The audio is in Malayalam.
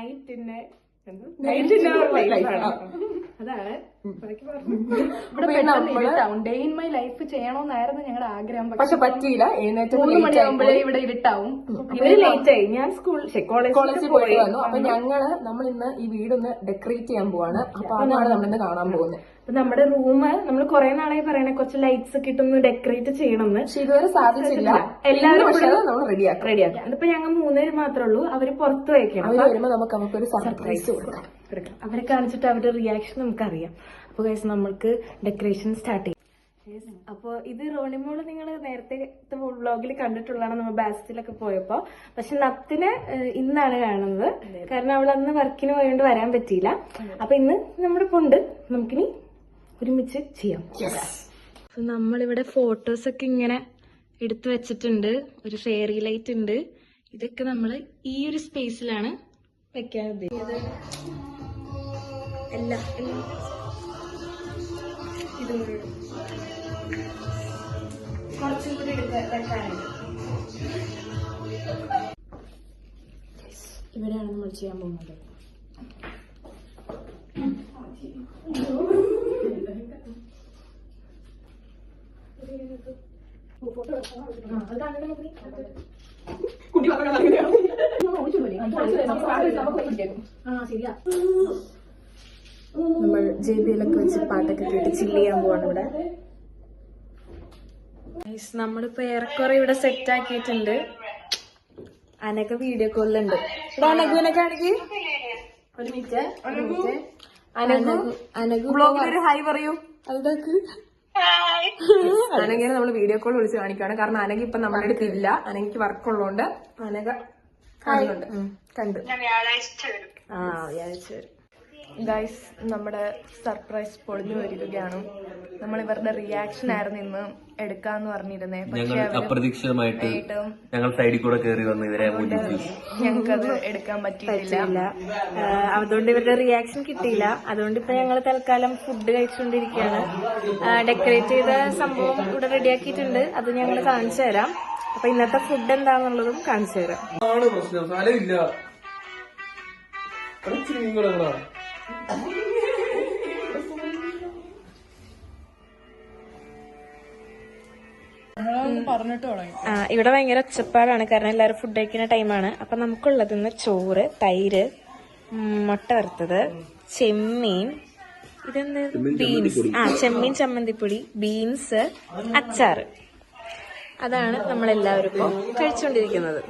നൈറ്റിന്റെ അതാണ് ഡേ ഇൻ മൈ ലൈഫ് ചെയ്യണമെന്നായിരുന്നു ഞങ്ങളുടെ ആഗ്രഹം. പക്ഷെ പറ്റിയില്ല. 3 മണിയാകുമ്പോഴേ ഇവിടെ ഇരുട്ടാവും. ഇവര് ലേറ്റ് ആയി. ഞാൻ കോളേജിൽ പോയി വന്നു. അപ്പൊ നമ്മൾ ഇന്ന് ഈ വീടൊന്ന് ഡെക്കറേറ്റ് ചെയ്യാൻ പോവാണ്. അപ്പൊ അതാണ് നമ്മളിന്ന് കാണാൻ പോകുന്നത്. അപ്പൊ നമ്മുടെ റൂം നമ്മൾ കുറെ നാളായി പറയണേ കുറച്ച് ലൈറ്റ്സ് ഒക്കെ ഇട്ടൊന്ന് ഡെക്കറേറ്റ് ചെയ്യണമെന്ന്. പക്ഷെ ഇതുവരെ സാധിച്ചില്ല. എല്ലാവരും നമ്മൾ റെഡിയാക്കി. അതിപ്പോ ഞങ്ങൾ 3 പേര് മാത്രമേ ഉള്ളൂ. അവര് പുറത്ത് വയ്ക്കണം. അവര് വരുമ്പോ നമുക്ക് അവർക്കൊരു സർപ്രൈസ് കൊടുക്കാം. അവരെ കാണിച്ചിട്ട് അവരുടെ റിയാക്ഷൻ നമുക്കറിയാം. അപ്പൊ ഗൈസ് നമ്മൾക്ക് ഡെക്കറേഷൻ സ്റ്റാർട്ട് ചെയ്യാം. അപ്പൊ ഇത് റോണിമോള് നിങ്ങൾ നേരത്തെ വ്ളോഗിൽ കണ്ടിട്ടുള്ളതാണ് നമ്മൾ ബാസ്റ്റിലൊക്കെ പോയപ്പോ. പക്ഷെ നത്തിനെ ഇന്നാണ് കാണുന്നത്. കാരണം അവൾ അന്ന് വർക്കിന് പോയോണ്ട് വരാൻ പറ്റിയില്ല. അപ്പൊ ഇന്ന് നമ്മുടെ പൊണ്ട് നമുക്കിനി ഒരുമിച്ച് ചെയ്യാം. നമ്മളിവിടെ ഫോട്ടോസ് ഒക്കെ ഇങ്ങനെ എടുത്തു വെച്ചിട്ടുണ്ട്. ഒരു ഫെയറി ലൈറ്റ് ഉണ്ട്. ഇതൊക്കെ നമ്മൾ ഈ ഒരു സ്പേസിലാണ് വെക്കാൻ ഉദ്ദേശിച്ചത്. എല്ലാം ഇതുകൂടി കുറച്ചും കൂടി വെക്കാനുണ്ട്. ഇവിടെയാണ് നമ്മൾ ചെയ്യാൻ പോകുന്നത്. നമ്മൾ JBL-ഒക്കെ വെച്ച് പാട്ടൊക്കെ കേട്ട് ചില്ല് ചെയ്യാൻ പോവാണ് ഇവിടെ. നമ്മളിപ്പോ ഏറെക്കുറെ ഇവിടെ സെറ്റ് ആക്കിയിട്ടുണ്ട്. അനക വീഡിയോ കോളിലുണ്ട്. ഇവിടെ അനകുവിനെ കാണിക്ക്. ഒരു മിനിറ്റ് അനകു ബ്ലോഗിലൊരു ഹായ് പറയൂ. അതൊക്കെ അനങ്ങനെ നമ്മൾ വീഡിയോ കോൾ വിളിച്ച് കാണിക്കുകയാണ്. കാരണം അനക ഇപ്പൊ നമ്മുടെ അടുത്ത് ഇല്ല. അനക്ക് വർക്ക് ഉള്ളതുകൊണ്ട് അനക കാണുന്നുണ്ട്. കണ്ടു. വ്യാഴാഴ്ച വരും. ഗൈസ്, നമ്മുടെ സർപ്രൈസ് പൊളിഞ്ഞു വരികയാണ്. നമ്മൾ ഇവരുടെ റിയാക്ഷൻ ആയിരുന്നു ഇന്ന് എടുക്കാന്ന് പറഞ്ഞിരുന്നേ. പക്ഷെ അപ്രതീക്ഷിതമായിട്ട് ഞങ്ങൾ സൈഡിൽ കൂടെ കയറി വന്ന് ഇവരെ ഞങ്ങൾക്കത് എടുക്കാൻ പറ്റിയില്ല. അതുകൊണ്ട് ഇവരുടെ റിയാക്ഷൻ കിട്ടിയില്ല. അതുകൊണ്ട് ഇപ്പൊ ഞങ്ങൾ തൽക്കാലം ഫുഡ് കഴിച്ചുകൊണ്ടിരിക്കുകയാണ്. ഡെക്കറേറ്റ് ചെയ്ത സംഭവം ഇവിടെ റെഡിയാക്കിയിട്ടുണ്ട്. അത് ഞങ്ങൾ കാണിച്ചു തരാം. അപ്പൊ ഇന്നത്തെ ഫുഡ് എന്താണെന്നുള്ളതും കാണിച്ചു തരാം. ഇവിടെ ഭയങ്കര ഒച്ചപ്പാടാണ്. കാരണം എല്ലാവരും ഫുഡ് കഴിക്കുന്ന ടൈമാണ്. അപ്പൊ നമുക്കുള്ളത് ഇന്ന് ചോറ്, തൈര്, മുട്ട വറുത്തത്, ചെമ്മീൻ, ഇതെന്താ ബീൻസ്, ചെമ്മീൻ ചമ്മന്തിപ്പൊടി, ബീൻസ്, അച്ചാറ്. അതാണ് നമ്മളെല്ലാവരും ഇപ്പൊ കഴിച്ചുകൊണ്ടിരിക്കുന്നത്.